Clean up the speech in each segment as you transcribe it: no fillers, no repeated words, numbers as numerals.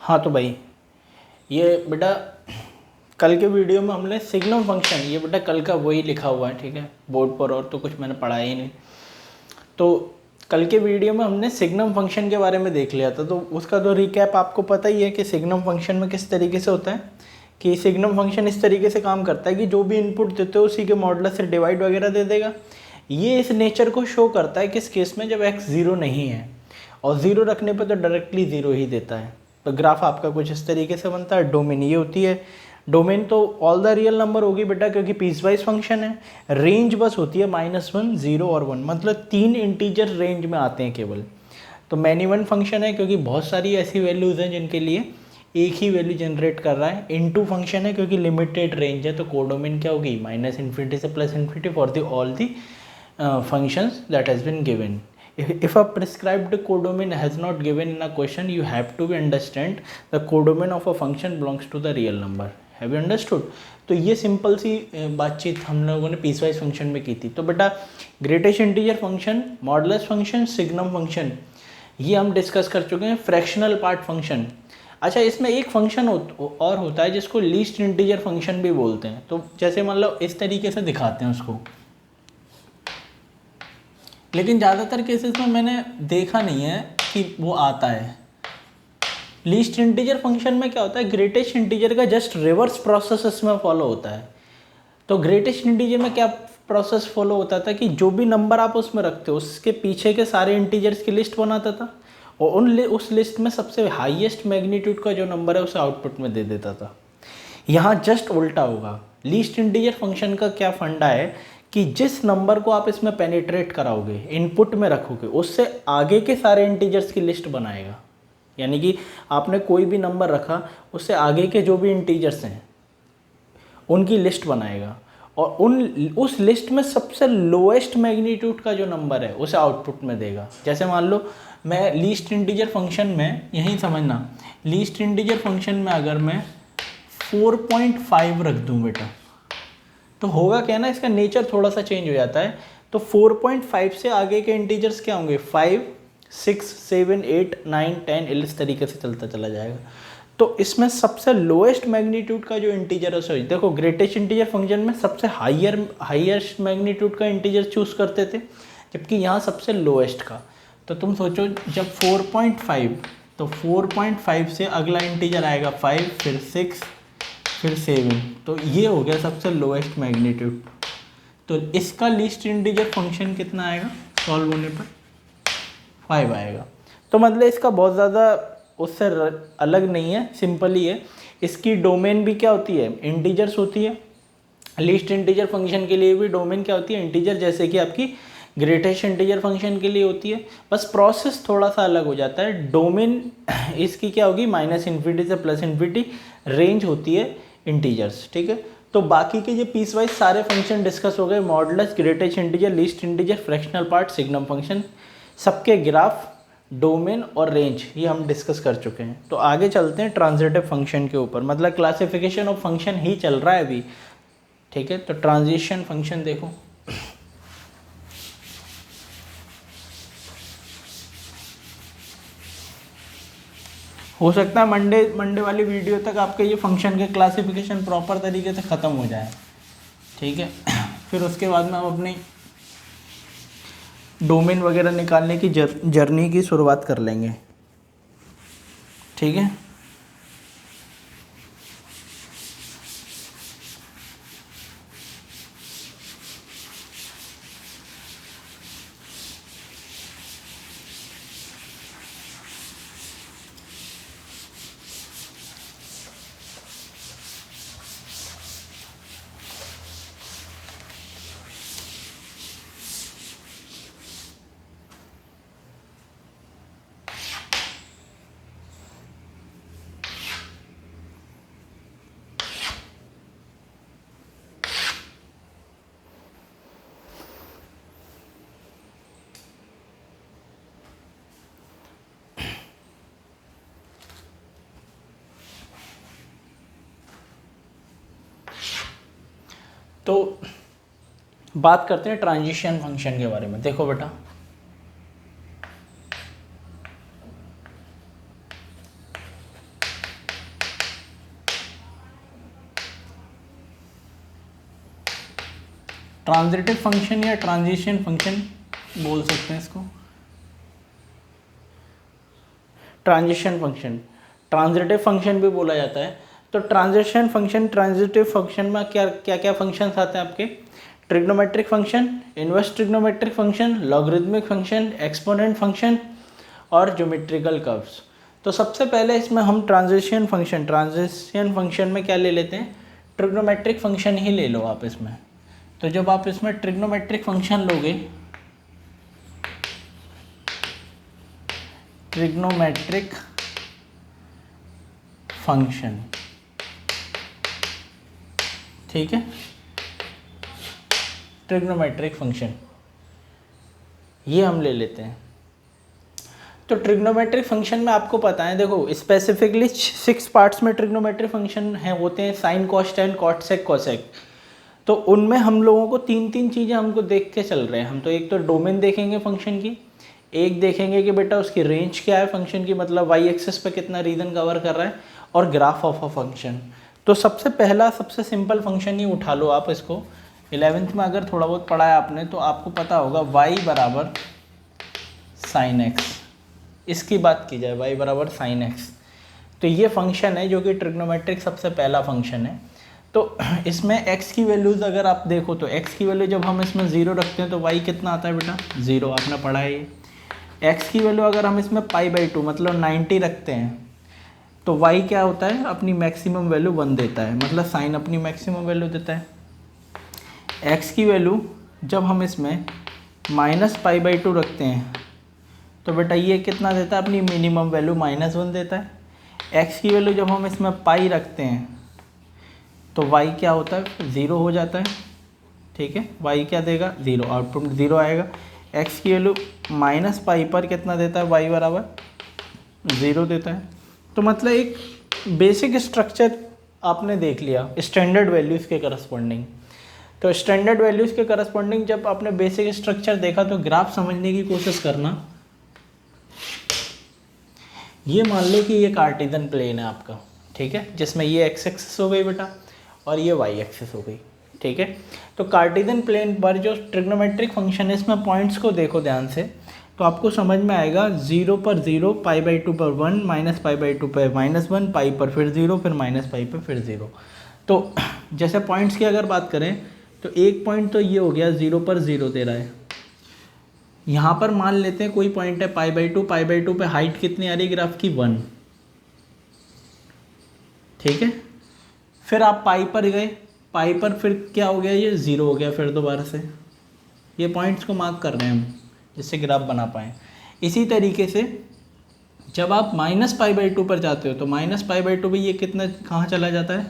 हाँ तो भाई ये बेटा कल के वीडियो में हमने सिग्नम फंक्शन, ये बेटा कल का वही लिखा हुआ है, ठीक है, बोर्ड पर, और तो कुछ मैंने पढ़ाया ही नहीं। तो कल के वीडियो में हमने सिग्नम फंक्शन के बारे में देख लिया था, तो उसका तो रिकैप आपको पता ही है कि सिग्नम फंक्शन में किस तरीके से होता है कि सिग्नम फंक्शन इस तरीके से काम करता है कि जो भी इनपुट देते हो उसी के मॉडुलस से डिवाइड वगैरह दे देगा। ये इस नेचर को शो करता है किस केस में, जब x 0 नहीं है, और 0 रखने पर तो डायरेक्टली 0 ही देता है। तो ग्राफ आपका कुछ इस तरीके से बनता है। डोमेन ये होती है, डोमेन तो ऑल द रियल नंबर होगी बेटा, क्योंकि पीसवाइज फंक्शन है। रेंज बस होती है -1, 0 और 1, मतलब 3 इंटीजर रेंज में आते हैं केवल। तो मैनी वन फंक्शन है क्योंकि बहुत सारी ऐसी वैल्यूज़ हैं जिनके लिए एक ही वैल्यू जनरेट कर रहा है। इनटू फंक्शन है क्योंकि लिमिटेड रेंज है, तो कोडोमेन क्या होगी, -∞ से +∞ for the all the functions that has been given. If a prescribed codomain has not given in a question, you have to understand the codomain of a function belongs to the real number. Have you understood? तो ये simple सी बातचीत हम लोगों ने piecewise function में की थी। तो बेटा greatest integer function, modulus function, signum function, ये हम डिस्कस कर चुके हैं। फ्रैक्शनल पार्ट फंक्शन, अच्छा इसमें एक फंक्शन और होता है जिसको लीस्ट इंटीजर फंक्शन भी बोलते हैं। तो जैसे मान लो इस तरीके से दिखाते हैं उसको, लेकिन ज़्यादातर केसेस में मैंने देखा नहीं है कि वो आता है। लीस्ट इंटीजर फंक्शन में क्या होता है, ग्रेटेस्ट इंटीजर का जस्ट रिवर्स प्रोसेस इसमें फॉलो होता है। तो ग्रेटेस्ट इंटीजर में क्या प्रोसेस फॉलो होता था कि जो भी नंबर आप उसमें रखते हो उसके पीछे के सारे इंटीजर्स की लिस्ट बनाता था, और उस लिस्ट में सबसे हाईएस्ट मैग्नीट्यूड का जो नंबर है उसे आउटपुट में दे देता था। यहाँ जस्ट उल्टा होगा। लीस्ट इंटीजर फंक्शन का क्या फंडा है कि जिस नंबर को आप इसमें पेनिट्रेट कराओगे, इनपुट में रखोगे, उससे आगे के सारे इंटीजर्स की लिस्ट बनाएगा। यानी कि आपने कोई भी नंबर रखा, उससे आगे के जो भी इंटीजर्स हैं उनकी लिस्ट बनाएगा, और उस लिस्ट में सबसे लोएस्ट मैग्नीट्यूड का जो नंबर है उसे आउटपुट में देगा। जैसे मान लो मैं लीस्ट इंटीजर फंक्शन में, यही समझना, लीस्ट इंटीजर फंक्शन में अगर मैं 4.5 रख दूँ बेटा, तो होगा क्या ना, इसका नेचर थोड़ा सा चेंज हो जाता है। तो 4.5 से आगे के इंटीजर्स क्या होंगे, 5, 6, 7, 8, 9, 10, इस तरीके से चलता चला जाएगा। तो इसमें सबसे लोएस्ट मैग्नीट्यूड का जो इंटीजर है, सॉरी देखो ग्रेटेस्ट इंटीजर फंक्शन में सबसे हाईएस्ट मैग्नीट्यूड का इंटीजर चूज करते थे, जबकि यहाँ सबसे लोएस्ट का। तो तुम सोचो जब 4.5, तो 4.5 से अगला इंटीजर आएगा 5, फिर 6, फिर 7, तो ये हो गया सबसे लोएस्ट मैग्नीट्यूड। तो इसका लीस्ट इंटीजर फंक्शन कितना आएगा, सॉल्व होने पर 5 आएगा। तो मतलब इसका बहुत ज़्यादा उससे अलग नहीं है, सिंपल ही है। इसकी डोमेन भी क्या होती है, इंटीजर्स होती है। लीस्ट इंटीजर फंक्शन के लिए भी डोमेन क्या होती है, इंटीजर, जैसे कि आपकी ग्रेटेस्ट इंटीजर फंक्शन के लिए होती है। बस प्रोसेस थोड़ा सा अलग हो जाता है। डोमेन इसकी क्या होगी, -∞ से +∞, रेंज होती है इंटीजर्स, ठीक है। तो बाकी के जो पीसवाइज सारे फंक्शन डिस्कस हो गए, modulus, greatest integer, least integer, fractional part, signum function, सबके ग्राफ, डोमेन और रेंज, ये हम डिस्कस कर चुके हैं। तो आगे चलते हैं ट्रांजिटिव फंक्शन के ऊपर, मतलब क्लासिफिकेशन ऑफ फंक्शन ही चल रहा है अभी, ठीक है। तो ट्रांजिशन फंक्शन देखो, हो सकता है मंडे वाली वीडियो तक आपके ये फंक्शन के क्लासिफिकेशन प्रॉपर तरीके से ख़त्म हो जाए, ठीक है। फिर उसके बाद में हम अपनी डोमेन वगैरह निकालने की जर्नी की शुरुआत कर लेंगे, ठीक है। तो बात करते हैं ट्रांजिशन फंक्शन के बारे में। देखो बेटा, ट्रांजिटिव फंक्शन या ट्रांजिशन फंक्शन बोल सकते हैं इसको, ट्रांजिशन फंक्शन, ट्रांजिटिव फंक्शन भी बोला जाता है। तो ट्रांजिशन फंक्शन, ट्रांजिटिव फंक्शन में क्या क्या क्या फंक्शंस आते हैं आपके, trigonometric function, inverse trigonometric function, logarithmic function, exponent function और ज्योमेट्रिकल कर्व्स। तो सबसे पहले इसमें हम ट्रांजिशन फंक्शन में क्या ले लेते हैं, ट्रिग्नोमेट्रिक फंक्शन ही ले लो आप इसमें। तो जब आप इसमें ट्रिग्नोमेट्रिक फंक्शन लोगे, ट्रिग्नोमेट्रिक फंक्शन, ठीक है, ट्रिग्नोमेट्रिक फंक्शन ये हम ले लेते हैं। तो ट्रिग्नोमेट्रिक फंक्शन में आपको पता है, देखो स्पेसिफिकली 6 पार्ट्स में ट्रिग्नोमेट्रिक फंक्शन है होते हैं, साइन, कॉस, टेन, कॉट, सेक, कोसेक। तो उनमें हम लोगों को तीन चीज़ें हमको देख के चल रहे हैं। हम तो एक तो डोमेन देखेंगे फंक्शन की, एक देखेंगे कि बेटा उसकी रेंज क्या है फंक्शन की, मतलब वाई एक्सिस पे कितना रीजन कवर कर रहा है, और ग्राफ ऑफ अ फंक्शन। तो सबसे पहला सबसे सिंपल फंक्शन ही उठा लो आप इसको। 11th में अगर थोड़ा बहुत पढ़ा है आपने तो आपको पता होगा y बराबर साइन एक्स। इसकी बात की जाए y बराबर साइन एक्स, तो ये फंक्शन है जो कि ट्रिग्नोमेट्रिक सबसे पहला फंक्शन है। तो इसमें x की वैल्यूज़ अगर आप देखो तो x की वैल्यू जब हम इसमें 0 रखते हैं तो y कितना आता है बेटा, 0, आपने पढ़ा है ये। x की वैल्यू अगर हम इसमें π/2 मतलब 90 रखते हैं तो y क्या होता है, अपनी मैक्सिमम वैल्यू 1 देता है, मतलब साइन अपनी मैक्सिमम वैल्यू देता है। x की वैल्यू जब हम इसमें -π/2 रखते हैं तो बेटा ये कितना देता है, अपनी मिनिमम वैल्यू -1 देता है। x की वैल्यू जब हम इसमें पाई रखते हैं तो y क्या होता है, 0 हो जाता है, ठीक है। y क्या देगा, 0, आउटपुट 0 आएगा। x की वैल्यू -π पर कितना देता है, y बराबर 0 देता है। तो मतलब एक बेसिक स्ट्रक्चर आपने देख लिया स्टैंडर्ड वैल्यूज़ के करस्पॉन्डिंग। तो स्टैंडर्ड वैल्यूज़ के करस्पॉन्डिंग जब आपने बेसिक स्ट्रक्चर देखा तो ग्राफ समझने की कोशिश करना। ये मान लो कि ये कार्टेशियन प्लेन है आपका, ठीक है, जिसमें ये एक्स एक्सिस हो गई बेटा और ये वाई एक्सिस हो गई, ठीक है। तो कार्टेशियन प्लेन पर जो ट्रिग्नोमेट्रिक फंक्शन है इसमें पॉइंट्स को देखो ध्यान से तो आपको समझ में आएगा। 0 पर 0, π/2 पर 1, -π/2 पर -1, पाई पर फिर 0, फिर -π पर फिर 0। तो जैसे पॉइंट्स की अगर बात करें तो एक पॉइंट तो ये हो गया 0 पर 0 दे रहा है। यहाँ पर मान लेते हैं कोई पॉइंट है π/2 पे हाइट कितनी आ रही है ग्राफ की, 1, ठीक है। फिर आप पाई पर गए, पाई पर फिर क्या हो गया, ये 0 हो गया फिर दोबारा से। ये पॉइंट्स को मार्क कर रहे हैं हम जिससे ग्राफ बना पाएँ। इसी तरीके से जब आप -π/2 पर जाते हो तो -π/2 भी ये कितना कहाँ चला जाता है,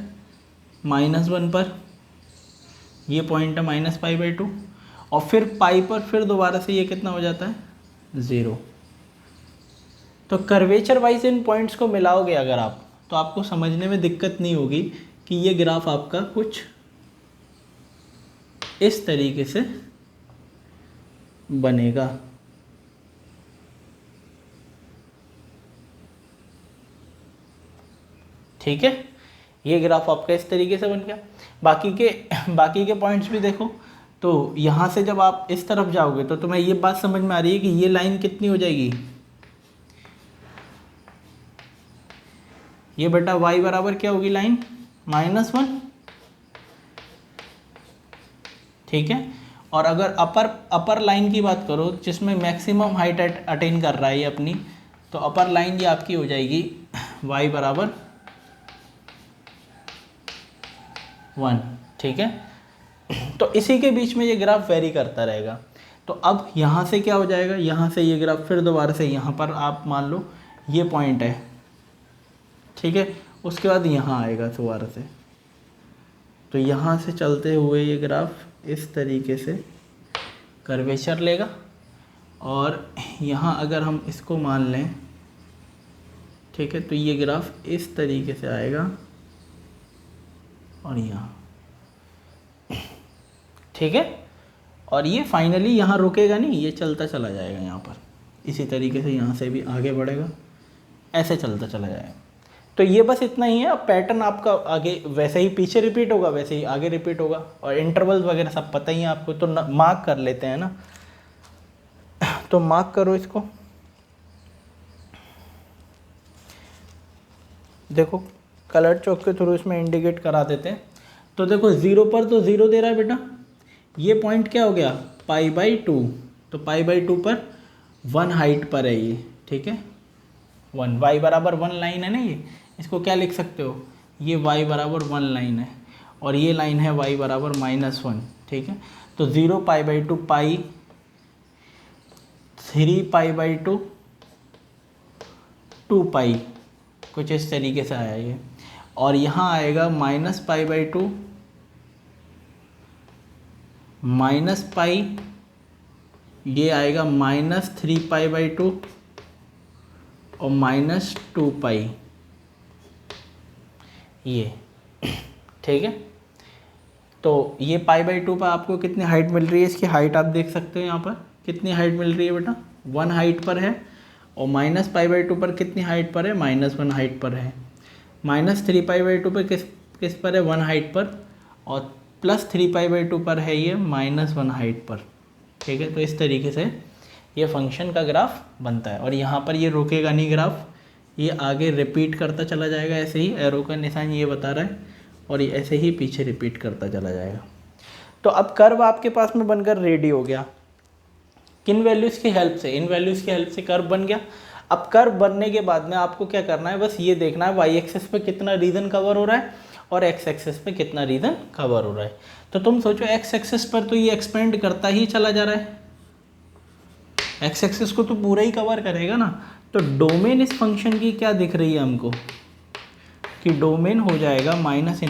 -1 पर, ये पॉइंट है -π/2, और फिर पाई पर फिर दोबारा से ये कितना हो जाता है, 0। तो कर्वेचर वाइज इन पॉइंट्स को मिलाओगे अगर आप तो आपको समझने में दिक्कत नहीं होगी कि ये ग्राफ आपका कुछ इस तरीके से बनेगा। ठीक है, ये ग्राफ आपका इस तरीके से बन गया। बाकी के पॉइंट्स भी देखो तो यहाँ से जब आप इस तरफ जाओगे तो तुम्हें ये बात समझ में आ रही है कि ये लाइन कितनी हो जाएगी, ये बेटा y बराबर क्या होगी लाइन, -1, ठीक है। और अगर अपर लाइन की बात करो जिसमें मैक्सिमम हाइट अटेन कर रहा है ये अपनी, तो अपर लाइन ये आपकी हो जाएगी y बराबर 1, ठीक है। तो इसी के बीच में ये ग्राफ वेरी करता रहेगा। तो अब यहाँ से क्या हो जाएगा, यहाँ से ये ग्राफ फिर दोबारा से यहाँ पर आप मान लो ये पॉइंट है, ठीक है, उसके बाद यहाँ आएगा दोबारा से। तो यहाँ से चलते हुए ये ग्राफ इस तरीके से कर्वेचर लेगा, और यहाँ अगर हम इसको मान लें, ठीक है, तो ये ग्राफ इस तरीके से आएगा और यहाँ, ठीक है। और ये फाइनली यहाँ रुकेगा नहीं, ये चलता चला जाएगा यहाँ पर, इसी तरीके से यहाँ से भी आगे बढ़ेगा, ऐसे चलता चला जाएगा। तो ये बस इतना ही है। अब पैटर्न आपका आगे वैसे ही पीछे रिपीट होगा, वैसे ही आगे रिपीट होगा, और इंटरवल्स वगैरह सब पता ही है आपको, तो मार्क कर लेते हैं ना। तो मार्क करो इसको, देखो कलर चौक के थ्रू इसमें इंडिकेट करा देते हैं। तो देखो 0 पर तो 0 दे रहा है बेटा, ये पॉइंट क्या हो गया π/2, तो π/2 पर 1 हाइट पर है ये, ठीक है 1, y बराबर 1 लाइन है ना, ये इसको क्या लिख सकते हो, ये y बराबर 1 लाइन है, और ये लाइन है y बराबर -1, ठीक है। तो 0 π/2 पाई 3 π/2 2 पाई, कुछ इस तरीके से आया ये, और यहाँ आएगा -π/2 -पाई, ये आएगा -3 π/2 और -2 पाई, ये ठीक है। तो ये π/2 पर आपको कितनी हाइट मिल रही है, इसकी हाइट आप देख सकते हो यहाँ पर कितनी हाइट मिल रही है बेटा, 1 हाइट पर है, और -π/2 पर कितनी हाइट पर है, -1 हाइट पर है। -3 π/2 पर किस पर है, 1 हाइट पर, और +3 π/2 पर है ये -1 हाइट पर, ठीक है। तो इस तरीके से ये फंक्शन का ग्राफ बनता है, और यहाँ पर ये रुकेगा नहीं ग्राफ, ये आगे रिपीट करता चला जाएगा, ऐसे ही एरो का निशान ये बता रहा है, और ये ऐसे ही पीछे रिपीट करता चला जाएगा। तो अब कर्व आपके पास में बनकर रेडी हो गया, किन वैल्यूज़ की हेल्प से, इन वैल्यूज़ की हेल्प से कर्व बन गया। अब कर्व बनने के बाद में आपको क्या करना है, बस ये देखना है वाई एक्सिस पे कितना रीजन कवर हो रहा है और एक्स एक्सिस पे कितना रीजन कवर हो रहा है। तो तुम सोचो एक्स एक्सिस पर तो ये एक्सपेंड करता ही चला जा रहा है, एक्स एक्सिस को तो पूरा ही कवर करेगा ना। तो डोमेन इस फंक्शन की क्या दिख रही है हमको, कि डोमेन हो जाएगा -∞ से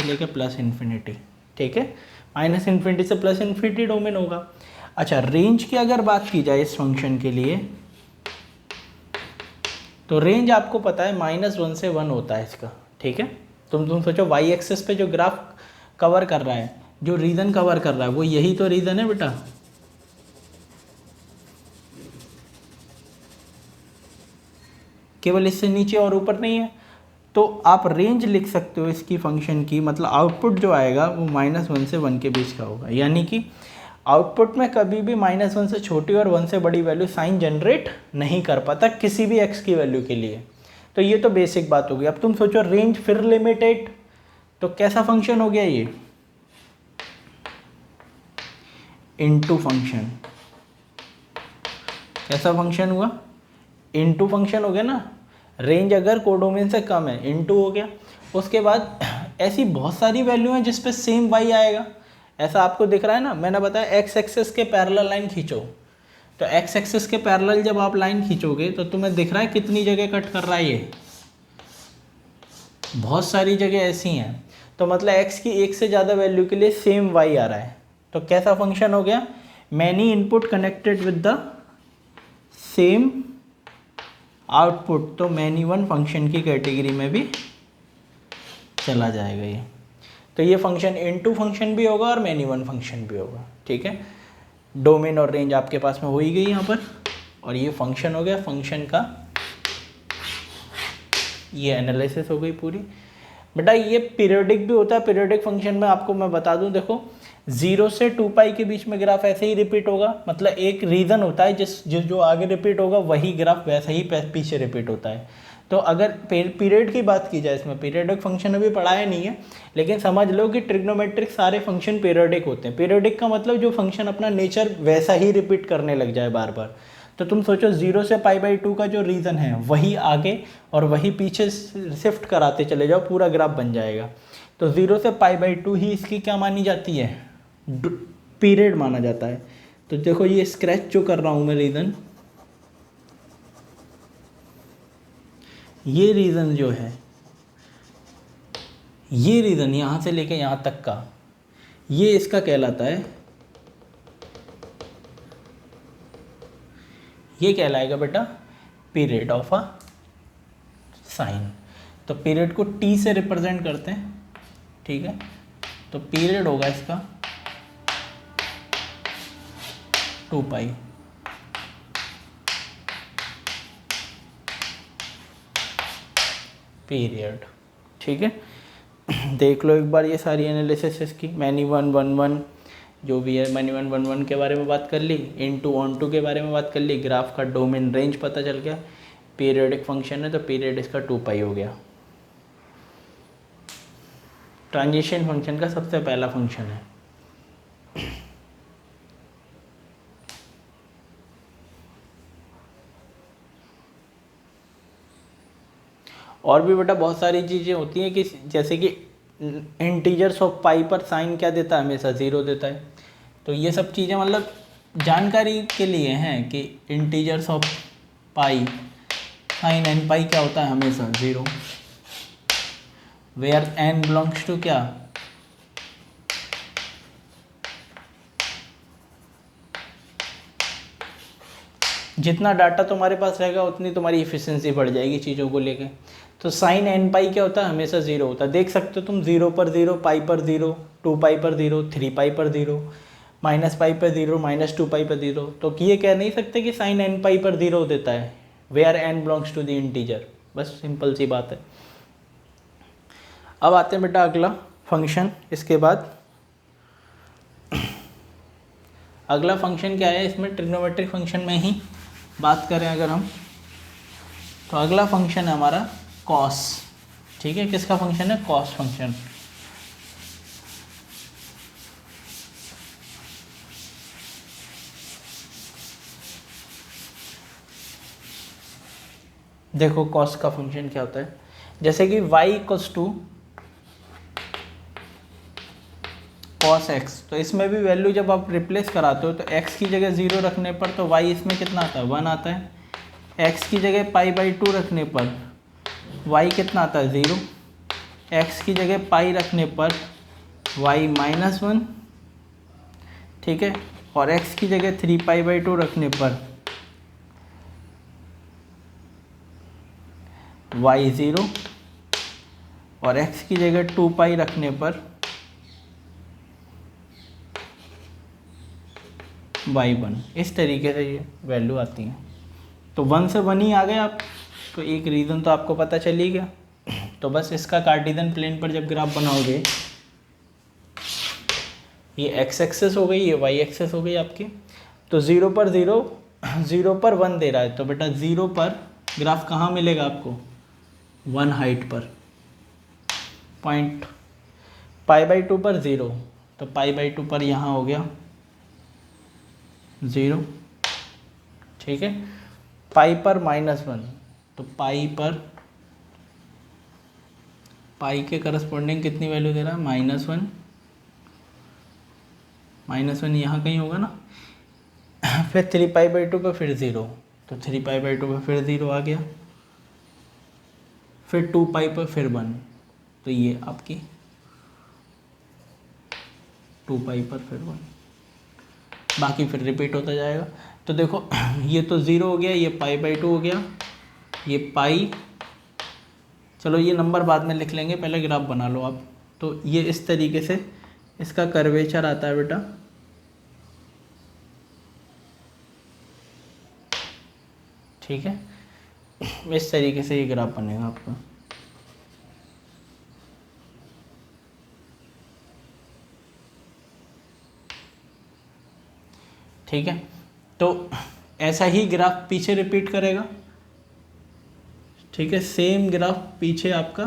लेकर +∞, ठीक है, -∞ से +∞ डोमेन होगा। अच्छा, रेंज की अगर बात की जाए इस फंक्शन के लिए, तो रेंज आपको पता है -1 से 1 होता है इसका, ठीक है। तुम सोचो वाई एक्सिस पे जो ग्राफ कवर कर रहा है, जो रीजन कवर कर रहा है, वो यही तो रीजन है बेटा, केवल इससे नीचे और ऊपर नहीं है। तो आप रेंज लिख सकते हो इसकी फंक्शन की, मतलब आउटपुट जो आएगा वो -1 से 1 के बीच का होगा, यानी कि आउटपुट में कभी भी -1 से छोटी और 1 से बड़ी वैल्यू साइन जनरेट नहीं कर पाता किसी भी x की वैल्यू के लिए। तो ये तो बेसिक बात होगी। अब तुम सोचो रेंज फिर लिमिटेड, तो कैसा फंक्शन हो गया ये, इनटू फंक्शन, कैसा फंक्शन हुआ, इनटू फंक्शन हो गया ना। रेंज अगर कोडोमेन से कम है, इनटू हो गया। उसके बाद ऐसी बहुत सारी वैल्यू हैं जिस पे सेम y आएगा, ऐसा आपको दिख रहा है ना। मैंने बताया एक्स एक्सिस के पैरेलल लाइन खींचो, तो एक्स एक्सिस के पैरेलल जब आप लाइन खींचोगे तो तुम्हें दिख रहा है कितनी जगह कट कर रहा है, ये बहुत सारी जगह ऐसी हैं। तो मतलब x की एक से ज़्यादा वैल्यू के लिए सेम y आ रहा है। तो कैसा फंक्शन हो गया, many input connected with the same output, तो मैनी वन फंक्शन की कैटेगरी में भी चला जाएगा ये। तो ये फंक्शन इनटू फंक्शन भी होगा और मैनी वन फंक्शन भी होगा, ठीक है। डोमेन और रेंज आपके पास में हो ही गई यहाँ पर, और ये फंक्शन हो गया, फंक्शन का ये एनालिसिस हो गई पूरी। बेटा ये पीरियोडिक भी होता है, पीरियोडिक फंक्शन में आपको मैं बता दूं, देखो 0 से 2 पाई के बीच में ग्राफ ऐसे ही रिपीट होगा, मतलब एक रीजन होता है जो आगे रिपीट होगा वही ग्राफ वैसे ही पीछे रिपीट होता है। तो अगर पीरियड की बात की जाए, इसमें पीरियडिक फंक्शन अभी पढ़ाया नहीं है, लेकिन समझ लो कि ट्रिग्नोमेट्रिक सारे फंक्शन पीरियडिक होते हैं। पीरियडिक का मतलब जो फंक्शन अपना नेचर वैसा ही रिपीट करने लग जाए बार बार। तो तुम सोचो 0 से π/2 का जो रीजन है वही आगे और वही पीछे शिफ्ट कराते चले जाओ, पूरा ग्राफ बन जाएगा। तो 0 से π/2 ही इसकी क्या मानी जाती है, पीरियड माना जाता है। तो देखो ये स्क्रैच जो कर रहा हूँ मैं रीजन, ये रीजन जो है, ये रीजन यहाँ से लेके यहाँ तक का, ये इसका कहलाता है, ये कहलाएगा बेटा पीरियड ऑफ अ साइन। तो पीरियड को t से रिप्रेजेंट करते हैं, ठीक है। तो पीरियड होगा इसका 2 पाई। पीरियड। ठीक है, देख लो एक बार ये सारी एनालिसिस इसकी। मैनी वन वन वन जो भी है, मैनी वन वन वन के बारे में बात कर ली, इन टू ऑन टू के बारे में बात कर ली, ग्राफ का डोमेन रेंज पता चल गया, पीरियडिक फंक्शन है तो पीरियड इसका 2 पाई हो गया। ट्रांजिशन फंक्शन का सबसे पहला फंक्शन है। और भी बेटा बहुत सारी चीज़ें होती हैं कि जैसे कि इंटीजर्स ऑफ पाई पर साइन क्या देता है, हमेशा 0 देता है। तो ये सब चीज़ें मतलब जानकारी के लिए हैं कि integers of pi sine n pi क्या होता है, हमेशा 0। वेयर एन बिलोंग्स टू क्या, जितना डाटा तुम्हारे पास रहेगा उतनी तुम्हारी इफिशिएंसी बढ़ जाएगी चीज़ों को लेके। तो साइन एन पाई क्या होता है, हमेशा 0 होता है। देख सकते हो तुम 0 पर 0, पाई पर 0, 2 पाई पर 0, 3 पाई पर 0, माइनस पाई पर 0, माइनस 2 पाई पर 0। तो ये कह नहीं सकते कि साइन एन पाई पर 0 देता है, where n belongs to the integer. बस सिंपल सी बात है। अब आते हैं बेटा अगला फंक्शन। इसके बाद अगला फंक्शन क्या है, इसमें ट्रिग्नोमेट्रिक फंक्शन में ही बात करें अगर हम, तो अगला फंक्शन है हमारा कॉस। ठीक है, किसका फंक्शन है, कॉस फंक्शन। देखो कॉस का फंक्शन क्या होता है, जैसे कि y equals to cos x, तो इसमें भी वैल्यू जब आप रिप्लेस कराते हो तो x की जगह 0 रखने पर तो y इसमें कितना आता है, 1 आता है। x की जगह π/2 रखने पर y कितना आता है, 0। x की जगह पाई रखने पर y -1। ठीक है, और x की जगह 3π/2 रखने पर y 0, और x की जगह 2 पाई रखने पर y1। इस तरीके से ये वैल्यू आती है। तो 1 से 1 ही आ गए आप, तो एक रीज़न तो आपको पता चल ही गया। तो बस इसका कार्टेशियन प्लेन पर जब ग्राफ बनाओगे, ये x एक्सेस हो गई, ये y एक्सेस हो गई आपकी। तो 0 पर 0, 0 पर 1 दे रहा है, तो बेटा 0 पर ग्राफ कहाँ मिलेगा आपको, 1 हाइट पर। पॉइंट π/2 पर 0, तो π/2 पर यहाँ हो गया 0। ठीक है, पाई पर -1, तो पाई पर पाई के करस्पॉन्डिंग कितनी वैल्यू दे रहा है, -1। -1 यहाँ कहीं होगा ना। फिर 3π/2 पर फिर 0, तो 3π/2 पर फिर 0 आ गया। फिर 2 पाई पर फिर 1, तो ये आपकी 2 पाई पर फिर 1, बाकी फिर रिपीट होता जाएगा। तो देखो ये तो 0 हो गया, ये π/2 हो गया, ये पाई। चलो ये नंबर बाद में लिख लेंगे, पहले ग्राफ बना लो आप। तो ये इस तरीके से इसका कर्वेचर आता है बेटा। ठीक है, इस तरीके से ये ग्राफ बनेगा आपका। ठीक है, तो ऐसा ही ग्राफ पीछे रिपीट करेगा। ठीक है, सेम ग्राफ पीछे आपका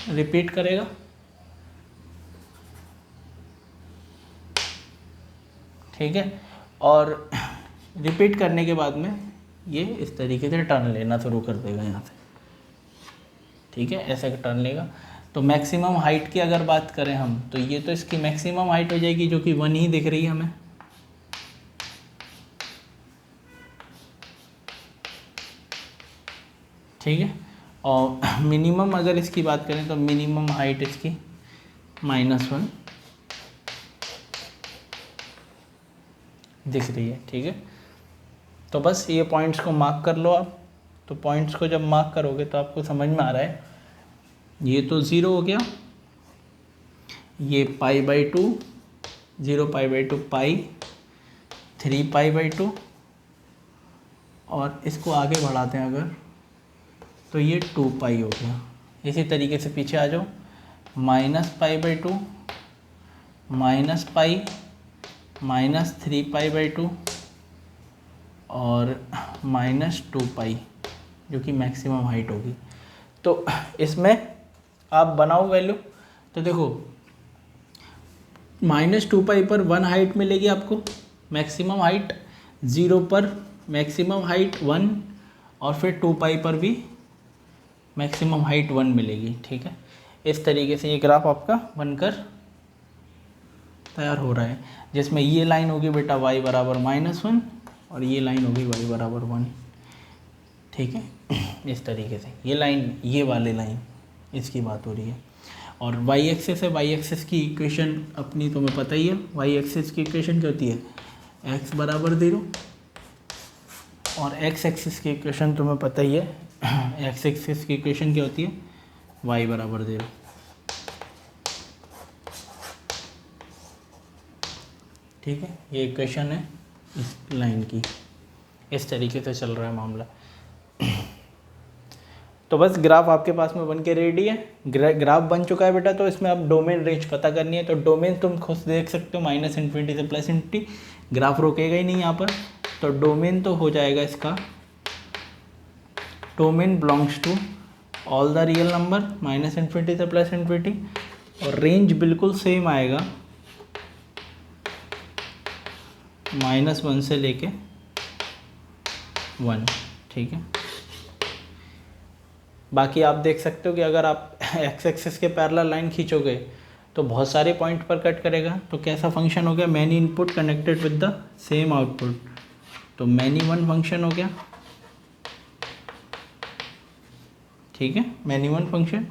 रिपीट करेगा। ठीक है, और रिपीट करने के बाद में ये इस तरीके से टर्न लेना शुरू कर देगा यहाँ से। ठीक है, ऐसा टर्न लेगा। तो मैक्सिमम हाइट की अगर बात करें हम, तो ये तो इसकी मैक्सिमम हाइट हो जाएगी, जो कि 1 ही दिख रही है हमें। ठीक है, और मिनिमम अगर इसकी बात करें तो मिनिमम हाइट इसकी -1 दिख रही है। ठीक है, तो बस ये पॉइंट्स को मार्क कर लो आप। तो पॉइंट्स को जब मार्क करोगे तो आपको समझ में आ रहा है, ये तो 0 हो गया, ये π/2, 0 π/2 पाई, 3π/2, और इसको आगे बढ़ाते हैं अगर, तो ये 2 पाई हो गया। इसी तरीके से पीछे आ जाओ, -π/2 -π -3π/2 और -2 पाई जो कि मैक्सिमम हाइट होगी। तो इसमें आप बनाओ वैल्यू, तो देखो -2 पाई पर 1 हाइट मिलेगी आपको, मैक्सिमम हाइट 0 पर मैक्सिमम हाइट 1 और फिर 2 पाई पर भी मैक्सिमम हाइट 1 मिलेगी। ठीक है, इस तरीके से ये ग्राफ आपका बनकर तैयार हो रहा है, जिसमें ये लाइन होगी बेटा y बराबर -1 और ये लाइन होगी y बराबर 1। ठीक है, इस तरीके से ये लाइन, ये वाली लाइन, इसकी बात हो रही है। और y एक्सिस है, y एक्सिस की इक्वेशन अपनी तुम्हें पता ही है। y एक्सिस की इक्वेशन क्या होती है, x बराबर 0, और x एक्सिस की इक्वेशन तुम्हें पता ही है। x एक्सिस की इक्वेशन क्या होती है, y बराबर 0। ठीक है, ये इक्वेशन है इस लाइन की। इस तरीके से चल रहा है मामला। तो बस ग्राफ आपके पास में बन के रेडी है। ग्राफ बन चुका है बेटा, तो इसमें अब डोमेन रेंज पता करनी है। तो डोमेन तुम खुद देख सकते हो, -∞ से +∞। ग्राफ रोकेगा ही नहीं यहाँ पर, तो डोमेन तो हो जाएगा इसका, domain belongs to all the real number -∞ से +∞, और रेंज बिल्कुल सेम आएगा, -1 से लेके 1। ठीक है, बाकी आप देख सकते हो कि अगर आप x एक्सिस के पैरेलल लाइन खींचोगे तो बहुत सारे पॉइंट पर कट करेगा। तो कैसा फंक्शन हो गया, many input connected with the same output, तो मैनी वन फंक्शन हो गया। ठीक है, मैनी वन फंक्शन।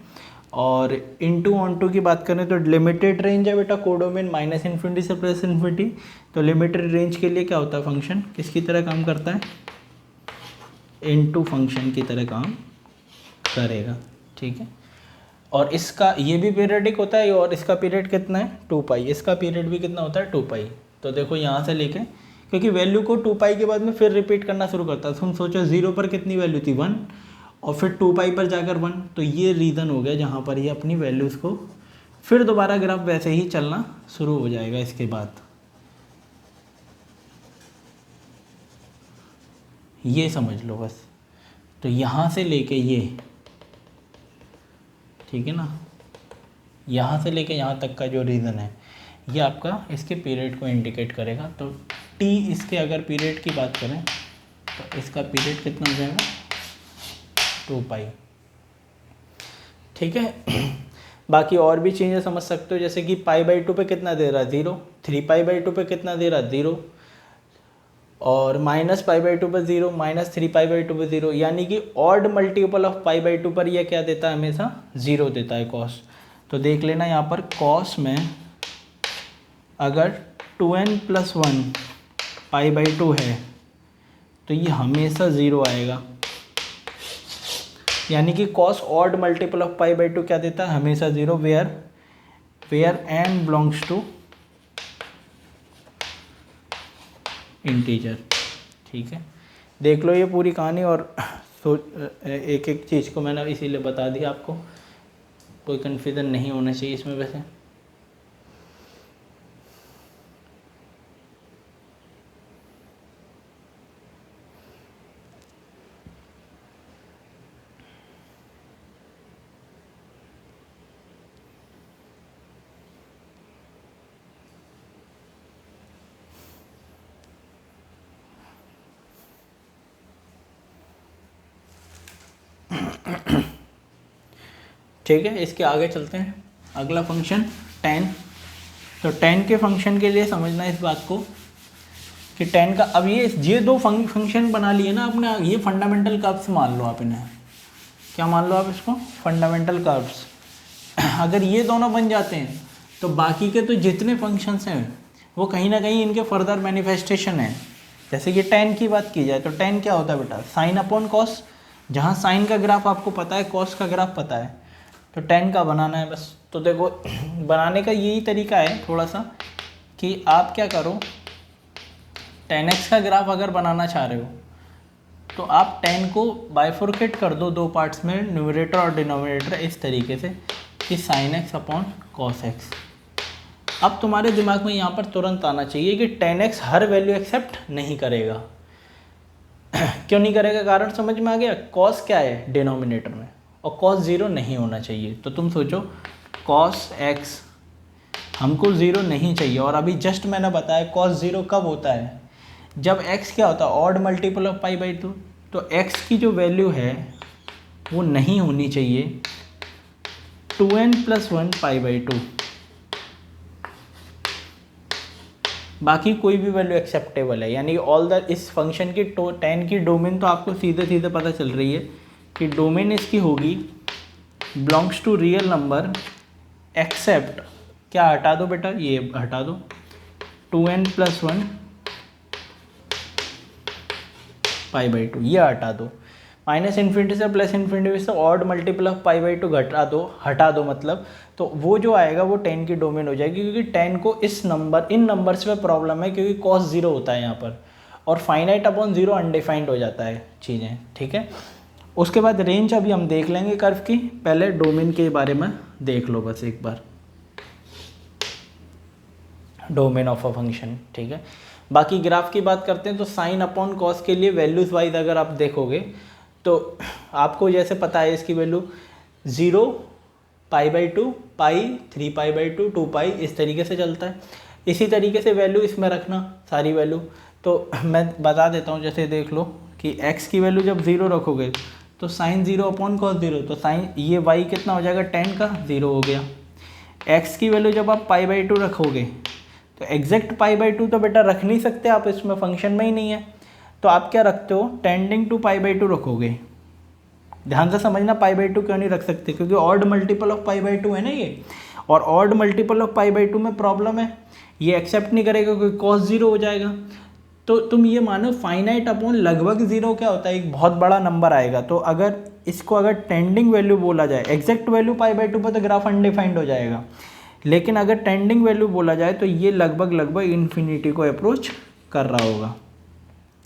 और इनटू ऑनटू की बात करें तो लिमिटेड रेंज है बेटा, कोडोमेन -∞ से +∞। तो लिमिटेड रेंज के लिए क्या होता है, फंक्शन किसकी तरह काम करता है, इनटू फंक्शन की तरह काम करेगा। ठीक है, और इसका ये भी पीरियडिक होता है, और इसका पीरियड कितना है, 2 पाई। इसका पीरियड भी कितना होता है, 2 पाई। तो देखो यहाँ से लेके, क्योंकि वैल्यू को 2 पाई के बाद में फिर रिपीट करना शुरू करता है। तुम सोचो 0 पर कितनी वैल्यू थी, 1, और फिर 2 पाई पर जाकर 1। तो ये रीज़न हो गया जहाँ पर ये अपनी वैल्यूज़ को फिर दोबारा ग्राफ वैसे ही चलना शुरू हो जाएगा इसके बाद। ये समझ लो बस। तो यहाँ से लेके ये, ठीक है ना, यहाँ से लेके यहाँ तक का जो रीज़न है, ये आपका इसके पीरियड को इंडिकेट करेगा। तो t इसके अगर पीरियड की बात करें तो इसका पीरियड कितना हो जाएगा, 2 पाई। ठीक है, बाकी और भी चीज़ें समझ सकते हो, जैसे कि π/2 पे कितना दे रहा है, 0, 3π/2 पे कितना दे रहा है, 0, और -π/2 पर 0, -3π/2 पर 0, यानी कि ऑड मल्टीपल ऑफ π/2 पर यह क्या देता है, हमेशा 0 देता है कॉस। तो देख लेना यहाँ पर कॉस में अगर 2n + 1 π/2 है तो ये हमेशा 0 आएगा, यानी कि कॉस ऑड मल्टीपल ऑफ π/2 क्या देता है, हमेशा 0, where n belongs to integer. ठीक है, देख लो ये पूरी कहानी, और एक एक चीज़ को मैंने इसीलिए बता दिया आपको, कोई कन्फ्यूज़न नहीं होना चाहिए इसमें वैसे। ठीक है, इसके आगे चलते हैं। अगला फंक्शन tan। तो tan के फंक्शन के लिए समझना इस बात को कि tan का, अब ये दो फंक्शन बना लिए ना आपने, ये फंडामेंटल कर्व्स मान लो आप इन्हें। क्या मान लो आप इसको, फंडामेंटल कर्व्स। अगर ये दोनों बन जाते हैं तो बाकी के तो जितने फंक्शंस हैं वो कहीं ना कहीं इनके फर्दर मैनिफेस्टेशन है। जैसे कि tan की बात की जाए तो tan क्या होता है बेटा, साइन अपॉन कॉस। जहाँ साइन का ग्राफ आपको पता है, कॉस का ग्राफ पता है, तो tan का बनाना है बस। तो देखो बनाने का यही तरीका है थोड़ा सा, कि आप क्या करो, tan x का ग्राफ अगर बनाना चाह रहे हो तो आप 10 को बाइफोरकेट कर दो दो पार्ट्स में, न्यूमरेटर और डिनोमिनेटर, इस तरीके से कि sine x upon cos x. अब तुम्हारे दिमाग में यहाँ पर तुरंत आना चाहिए कि 10x हर वैल्यू एक्सेप्ट नहीं करेगा। क्यों नहीं करेगा, कारण समझ में आ गया। कॉस क्या है डिनोमिनेटर में, और कॉस 0 नहीं होना चाहिए। तो तुम सोचो कॉस x हमको 0 नहीं चाहिए, और अभी जस्ट मैंने बताया कॉस 0 कब होता है, जब x क्या होता है odd multiple of pi by 2। तो x की जो वैल्यू है वो नहीं होनी चाहिए 2n+1 पाई बाई 2, बाकी कोई भी वैल्यू एक्सेप्टेबल है। यानी ऑल द इस फंक्शन की 10 की डोमेन तो आपको सीधे सीधे पता चल रही है कि डोमेन इसकी होगी belongs to real number except, क्या हटा दो बेटा, ये हटा दो 2n+1 पाई बाई 2, ये हटा दो। माइनस इन्फिनिटी से प्लस इन्फिनिटी से odd multiple of pi by 2 हटा दो मतलब, तो वो जो आएगा वो 10 की डोमेन हो जाएगी, क्योंकि 10 को इन नंबर्स में प्रॉब्लम है, क्योंकि कॉस 0 होता है यहाँ पर, और फाइनाइट अपॉन 0 अनडिफाइंड हो जाता है चीज़ें, ठीक है। उसके बाद रेंज अभी हम देख लेंगे कर्व की, पहले डोमेन के बारे में देख लो बस एक बार, डोमेन ऑफ अ फंक्शन, ठीक है। बाकी ग्राफ की बात करते हैं तो साइन अपॉन कॉस के लिए वैल्यूज़ वाइज अगर आप देखोगे तो आपको जैसे पता है इसकी value 0, pi by 2, pi, 3 pi by 2, 2 पाई, इस तरीके से चलता है। इसी तरीके से वैल्यू इसमें रखना सारी वैल्यू। तो मैं बता देता हूँ, जैसे देख लो कि x की वैल्यू जब 0 रखोगे तो साइन 0 अपॉन कॉस 0, तो साइन ये y कितना हो जाएगा 10 का 0 हो गया। x की वैल्यू जब आप पाई बाई 2 रखोगे तो एग्जैक्ट पाई बाई 2 तो बेटा रख नहीं सकते आप, इसमें फंक्शन में ही नहीं है, तो आप क्या रखते हो टेंडिंग टू पाई बाई 2 रखोगे। ध्यान से समझना पाई बाई 2 क्यों नहीं रख सकते, क्योंकि odd multiple of pi by 2 है ना ये, और odd multiple of pi by 2 में प्रॉब्लम है, ये एक्सेप्ट नहीं करेगा क्योंकि कॉस 0 हो जाएगा। तो तुम ये मानो फाइनाइट अपॉन लगभग 0 क्या होता है, एक बहुत बड़ा नंबर आएगा। तो अगर इसको अगर टेंडिंग वैल्यू बोला जाए, एग्जैक्ट वैल्यू पाई बाई 2 पर तो ग्राफ अनडिफाइंड हो जाएगा, लेकिन अगर टेंडिंग वैल्यू बोला जाए तो ये लगभग इन्फिनिटी को अप्रोच कर रहा होगा,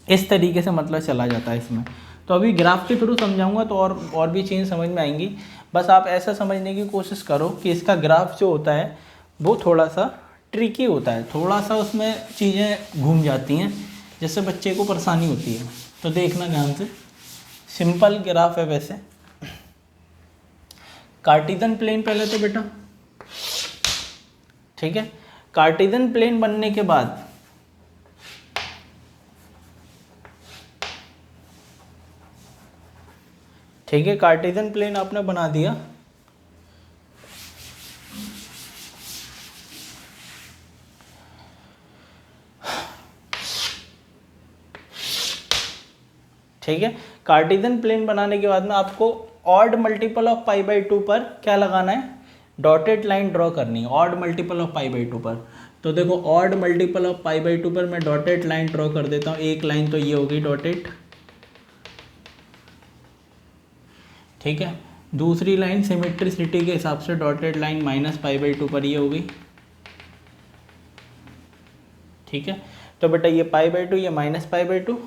इस तरीके से मतलब चला जाता है इसमें। तो अभी ग्राफ के थ्रू समझाऊंगा तो और भी चीज़ समझ में आएंगी। बस आप ऐसा समझने की कोशिश करो कि इसका ग्राफ जो होता है वो थोड़ा सा ट्रिकी होता है, थोड़ा सा उसमें चीज़ें घूम जाती हैं, जिससे बच्चे को परेशानी होती है। तो देखना ध्यान से, सिंपल ग्राफ है वैसे। कार्टेशियन प्लेन पहले तो बेटा, ठीक है। कार्टेशियन प्लेन बनने के बाद ठीक है, कार्टेशियन प्लेन आपने बना दिया, ठीक है। कार्टेशियन प्लेन बनाने के बाद में आपको odd multiple of pi by 2 पर क्या लगाना है, डॉटेड लाइन ड्रॉ करनी है odd multiple of pi by 2 पर। तो देखो odd multiple of pi by 2 पर मैं डॉटेड लाइन ड्रॉ कर देता हूँ, एक लाइन तो ये होगी डॉटेड, ठीक है। दूसरी लाइन सिमेट्रिसिटी के हिसाब से dotted line minus pi by 2 पर ये होगी, ठीक है। तो बेटा ये पाई बाई 2, ये माइनस पाई बाई 2,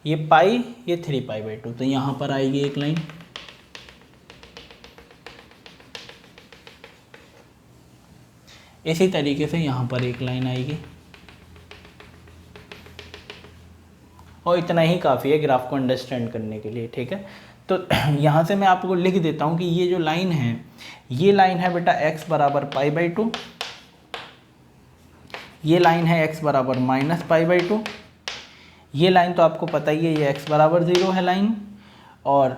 ये पाई, ये 3 पाई बाई 2, तो यहाँ पर आएगी एक लाइन, इसी तरीके से यहाँ पर एक लाइन आएगी, और इतना ही काफ़ी है ग्राफ को अंडरस्टैंड करने के लिए, ठीक है। तो यहाँ से मैं आपको लिख देता हूँ कि ये जो लाइन है, ये लाइन है बेटा x बराबर पाई बाई 2, ये लाइन है x बराबर माइनस पाई बाई 2, ये लाइन तो आपको पता ही है ये x बराबर 0 है लाइन, और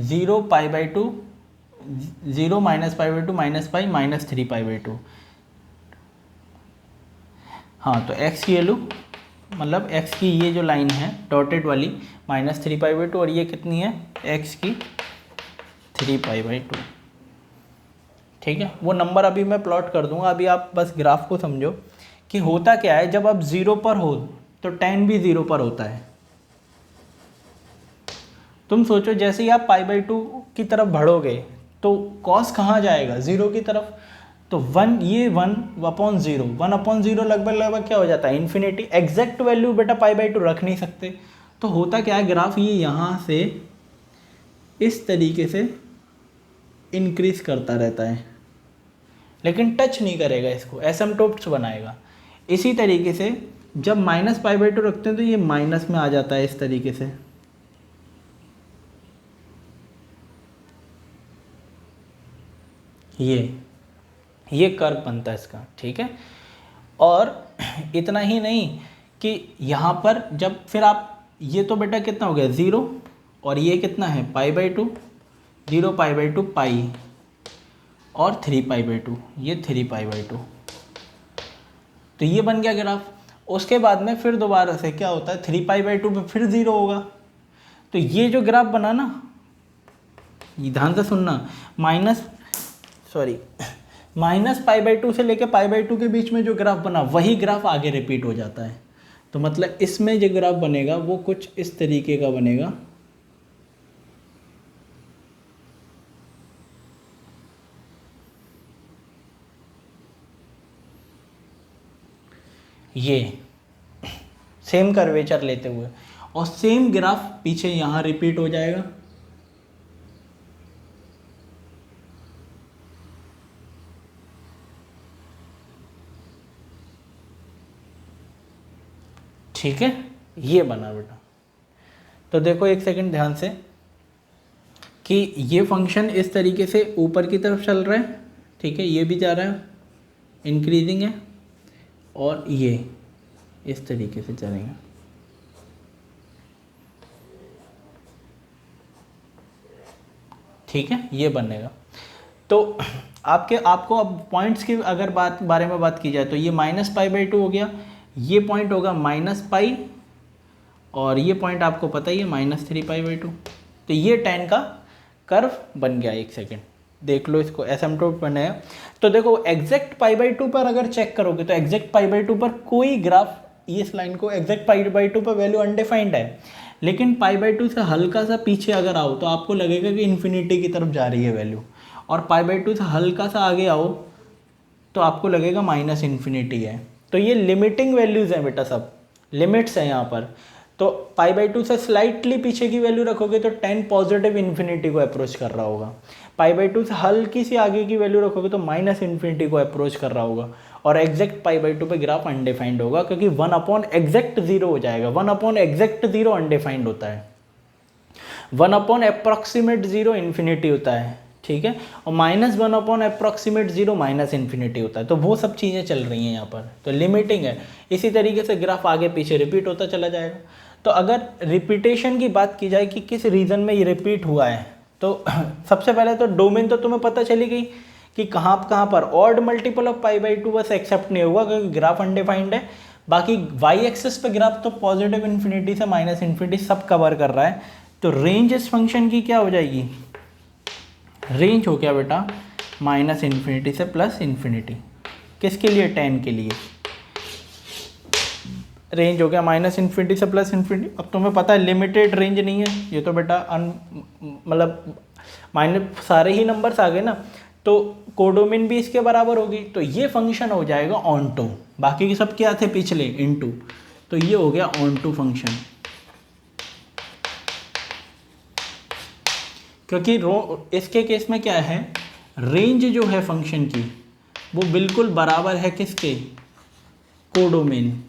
0 pi by 2, 0 minus pi by 2 minus pi minus 3 pi by 2। हाँ, तो x की वैल्यू मतलब x की ये जो लाइन है डॉटेड वाली माइनस 3 पाई बाई 2, और ये कितनी है x की 3 पाई बाई 2, ठीक है। वो नंबर अभी मैं प्लॉट कर दूंगा, अभी आप बस ग्राफ को समझो कि होता क्या है। जब आप 0 पर हो तो tan भी 0 पर होता है। तुम सोचो जैसे ही आप पाई बाई 2 की तरफ बढ़ोगे तो कॉस कहाँ जाएगा, 0 की तरफ, तो 1, ये 1/0 लगभग क्या हो जाता है इन्फिनिटी। एग्जैक्ट वैल्यू बेटा पाई बाई 2 रख नहीं सकते, तो होता क्या है, ग्राफ ये यहाँ से इस तरीके से इंक्रीज करता रहता है, लेकिन टच नहीं करेगा इसको, एसिम्पटोट्स बनाएगा। इसी तरीके से जब -π/2 रखते हैं तो ये माइनस में आ जाता है इस तरीके से। ये कर्व बनता है इसका, ठीक है। और इतना ही नहीं कि यहाँ पर जब फिर आप, ये तो बेटा कितना हो गया 0, और ये कितना है π/2, 0 π/2 पाई, और 3 π/2, ये 3 π/2। तो ये बन गया ग्राफ। उसके बाद में फिर दोबारा से क्या होता है, 3 π/2 पे फिर 0 होगा। तो ये जो ग्राफ बना ना, ये ध्यान से सुनना, -π/2 से लेके π/2 के बीच में जो ग्राफ बना वही ग्राफ आगे रिपीट हो जाता है। तो मतलब इसमें जो ग्राफ बनेगा वो कुछ इस तरीके का बनेगा। ये सेम कर्वेचर लेते हुए, और सेम ग्राफ पीछे यहाँ रिपीट हो जाएगा। ठीक है, ये बना बेटा। तो देखो एक सेकंड ध्यान से कि ये फंक्शन इस तरीके से ऊपर की तरफ चल रहा है, ठीक है, ये भी जा रहा है, इंक्रीजिंग है, और ये इस तरीके से चलेगा। ठीक है, ये बनेगा। तो आपको अब पॉइंट्स की अगर बारे में बात की जाए तो ये -π/2 हो गया, ये पॉइंट होगा -π, और ये पॉइंट आपको पता ही है -3 π/2। तो ये tan का कर्व बन गया। एक सेकेंड देख लो इसको, एसिम्पटोट बने हैं। तो देखो एग्जैक्ट π/2 पर अगर चेक करोगे तो एग्जैक्ट पी/2 पर कोई ग्राफ, इस लाइन को एग्जैक्ट π/2 पर वैल्यू अनडिफाइंड है, लेकिन π/2 से हल्का सा पीछे अगर आओ तो आपको लगेगा कि इन्फिनिटी की तरफ जा रही है वैल्यू, और π/2 से हल्का सा आगे आओ तो आपको लगेगा -∞ है। तो ये लिमिटिंग वैल्यूज़ हैं बेटा, सब लिमिट्स हैं यहाँ पर। तो π/2 से स्लाइटली पीछे की वैल्यू रखोगे तो 10 पॉजिटिव इन्फिनिटी को अप्रोच कर रहा होगा, π/2 से हल्की सी आगे की वैल्यू रखोगे तो -∞ को अप्रोच कर रहा होगा, और एग्जैक्ट π/2 पे ग्राफ अनडिफाइंड होगा, क्योंकि 1/(exact 0 हो जाएगा। 1/(exact 0 अनडिफाइंड होता है, 1/(approximate 0 इन्फिनिटी होता है, ठीक है, और -1/(approximate 0 -∞ होता है। तो वो सब चीज़ें चल रही हैं यहाँ पर, तो लिमिटिंग है। इसी तरीके से ग्राफ आगे पीछे रिपीट होता चला जाएगा। तो अगर रिपीटेशन की बात की जाए कि किस रीज़न में ये रिपीट हुआ है, तो सबसे पहले तो डोमेन तो तुम्हें पता चली गई कि कहाँ पर ऑड मल्टीपल ऑफ π/2 बस एक्सेप्ट नहीं होगा क्योंकि ग्राफ अनडिफाइंड है। बाकी वाई एक्सिस पे ग्राफ तो पॉजिटिव इन्फिनिटी से -∞ सब कवर कर रहा है। तो रेंज इस फंक्शन की क्या हो जाएगी, रेंज हो गया बेटा -∞ से +∞। किसके लिए, tan के लिए रेंज हो गया -∞ से +∞। अब तुम्हें पता है लिमिटेड रेंज नहीं है ये तो बेटा, मतलब माइनस सारे ही नंबर्स आ गए ना, तो कोडोमेन भी इसके बराबर होगी। तो ये फंक्शन हो जाएगा ऑन टू, बाकी के सब क्या थे पिछले इनटू, तो ये हो गया ऑन टू फंक्शन। क्योंकि इसके केस में क्या है, रेंज जो है फंक्शन की वो बिल्कुल बराबर है किसके, कोडोमेन।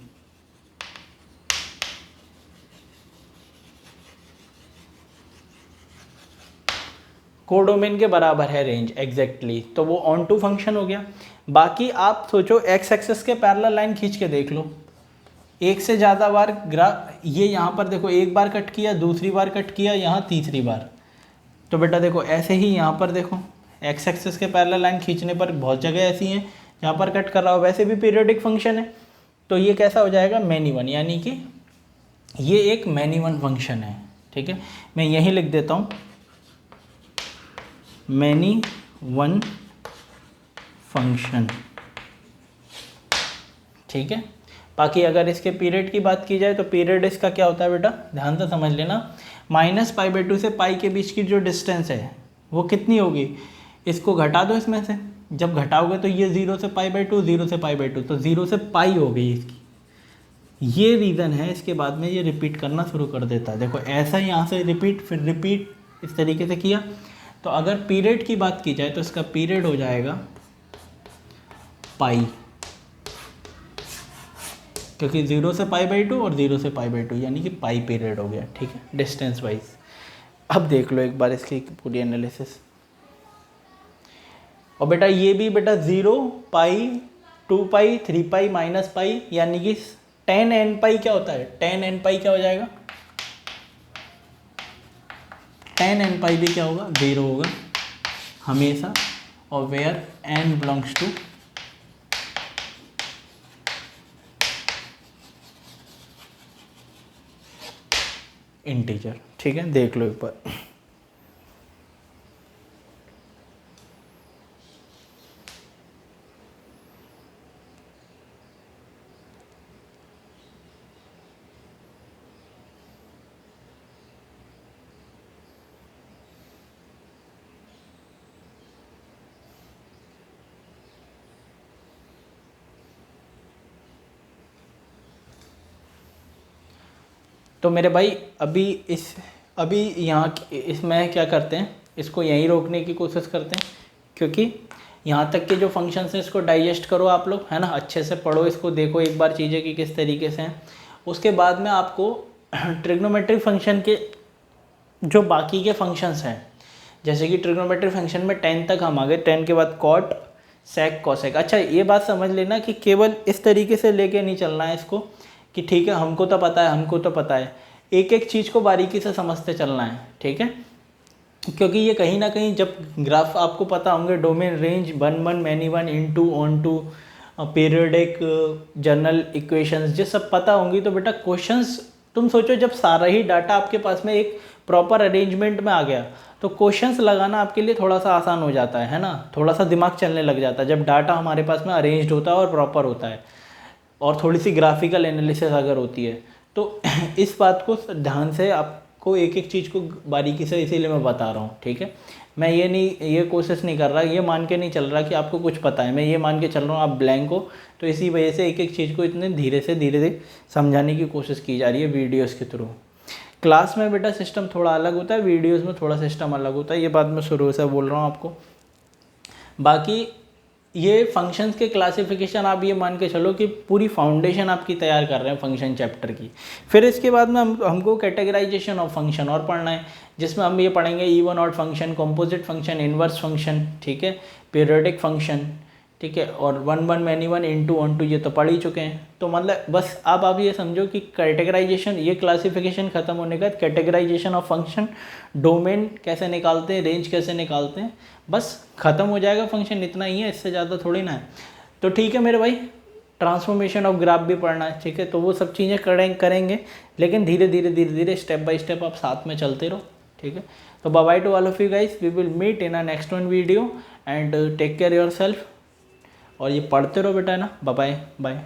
कोडोमेन के बराबर है रेंज एग्जैक्टली, तो वो ऑन टू फंक्शन हो गया। बाकी आप सोचो एक्स एक्सेस के पैरेलल लाइन खींच के देख लो, एक से ज़्यादा बार ग्राफ, ये यहाँ पर देखो एक बार कट किया, दूसरी बार कट किया, यहाँ तीसरी बार। तो बेटा देखो ऐसे ही यहाँ पर देखो एक्स एक्सेस के पैरेलल लाइन खींचने पर बहुत जगह ऐसी हैं जहाँ पर कट कर रहा हो, वैसे भी पीरियोडिक फंक्शन है। तो ये कैसा हो जाएगा, मैनी वन, यानी कि ये एक मैनी वन फंक्शन है। ठीक है, मैं यहीं लिख देता हूँ मैनी वन फंक्शन। ठीक है, बाकी अगर इसके पीरियड की बात की जाए तो पीरियड इसका क्या होता है बेटा, ध्यान से समझ लेना। -π/2 से पाई के बीच की जो डिस्टेंस है वो कितनी होगी, इसको घटा दो इसमें से, जब घटाओगे तो ये 0 से π/2, 0 से π/2, तो 0 से पाई हो गई इसकी, ये रीज़न है, इसके बाद में ये रिपीट करना शुरू कर देता है। देखो ऐसा ही यहाँ से रिपीट, फिर रिपीट, इस तरीके से किया। तो अगर पीरियड की बात की जाए तो इसका पीरियड हो जाएगा पाई, क्योंकि 0 से π/2 और 0 से π/2 यानी कि पाई पीरियड हो गया, ठीक है, डिस्टेंस वाइज। अब देख लो एक बार इसकी पूरी एनालिसिस। और बेटा ये भी बेटा 0, पाई, 2π, 3π, -π, यानी कि tan nπ क्या होता है, tan nπ क्या हो जाएगा, tan nπ भी क्या होगा, 0 होगा हमेशा, और where n belongs to integer, ठीक है। देख लो एक बार। तो मेरे भाई अभी यहाँ इसमें क्या करते हैं, इसको यहीं रोकने की कोशिश करते हैं, क्योंकि यहाँ तक के जो फंक्शंस हैं इसको डाइजेस्ट करो आप लोग, है ना, अच्छे से पढ़ो इसको, देखो एक बार चीज़ें कि किस तरीके से हैं। उसके बाद में आपको ट्रिग्नोमेट्रिक फंक्शन के जो बाकी के फंक्शंस हैं, जैसे कि ट्रिग्नोमेट्रिक फंक्शन में 10 तक हम आ गए, 10 के बाद कॉट, सेक, कोसेक। अच्छा ये बात समझ लेना कि केवल इस तरीके से लेके नहीं चलना है इसको कि ठीक है हमको तो पता है, हमको तो पता है, एक एक चीज़ को बारीकी से समझते चलना है, ठीक है। क्योंकि ये कहीं ना कहीं जब ग्राफ आपको पता होंगे, domain, range, 1 1 many 1 into onto, periodic, general equations, ये सब पता होंगी तो बेटा क्वेश्चंस, तुम सोचो जब सारा ही डाटा आपके पास में एक प्रॉपर अरेंजमेंट में आ गया तो क्वेश्चंस लगाना आपके लिए थोड़ा सा आसान हो जाता है ना, थोड़ा सा दिमाग चलने लग जाता है जब डाटा हमारे पास में अरेंज्ड होता है और प्रॉपर होता है, और थोड़ी सी ग्राफिकल एनालिसिस अगर होती है तो इस बात को ध्यान से आपको एक एक चीज़ को बारीकी से, इसीलिए मैं बता रहा हूँ, ठीक है। मैं ये कोशिश नहीं कर रहा, ये मान के नहीं चल रहा कि आपको कुछ पता है, मैं ये मान के चल रहा हूँ आप ब्लैंक हो, तो इसी वजह से एक एक चीज़ को इतने धीरे से समझाने की कोशिश की जा रही है वीडियोज़ के थ्रू। क्लास में बेटा सिस्टम थोड़ा अलग होता है, वीडियोज़ में थोड़ा सिस्टम अलग होता है, ये बात मैं शुरू से बोल रहा हूँ आपको। बाकी ये फंक्शंस के क्लासिफिकेशन आप ये मान के चलो कि पूरी फाउंडेशन आपकी तैयार कर रहे हैं फंक्शन चैप्टर की। फिर इसके बाद में हमको कैटेगराइजेशन ऑफ फंक्शन और पढ़ना है, जिसमें हम ये पढ़ेंगे even odd function, composite function, inverse function, ठीक है, पीरियोडिक फंक्शन, ठीक है, और 1 1 मैनी 1 इनटू ऑन टू, ये तो पढ़ ही चुके हैं। तो मतलब बस आप ये समझो कि कैटेगराइजेशन, ये क्लासिफिकेशन खत्म होने के बाद कैटेगराइजेशन ऑफ फंक्शन, डोमेन कैसे निकालते हैं, रेंज कैसे निकालते हैं, बस खत्म हो जाएगा फंक्शन, इतना ही है, इससे ज़्यादा थोड़ी ना है। तो ठीक है मेरे भाई, ट्रांसफॉर्मेशन ऑफ ग्राफ भी पढ़ना है, ठीक है, तो वो सब चीज़ें करेंगे, लेकिन धीरे धीरे स्टेप बाय स्टेप आप साथ में चलते रहो, ठीक है। तो bye bye to all of you guys, we will meet in a next one video and take care yourself, और ये पढ़ते रहो बेटा, है ना, बाय बाय।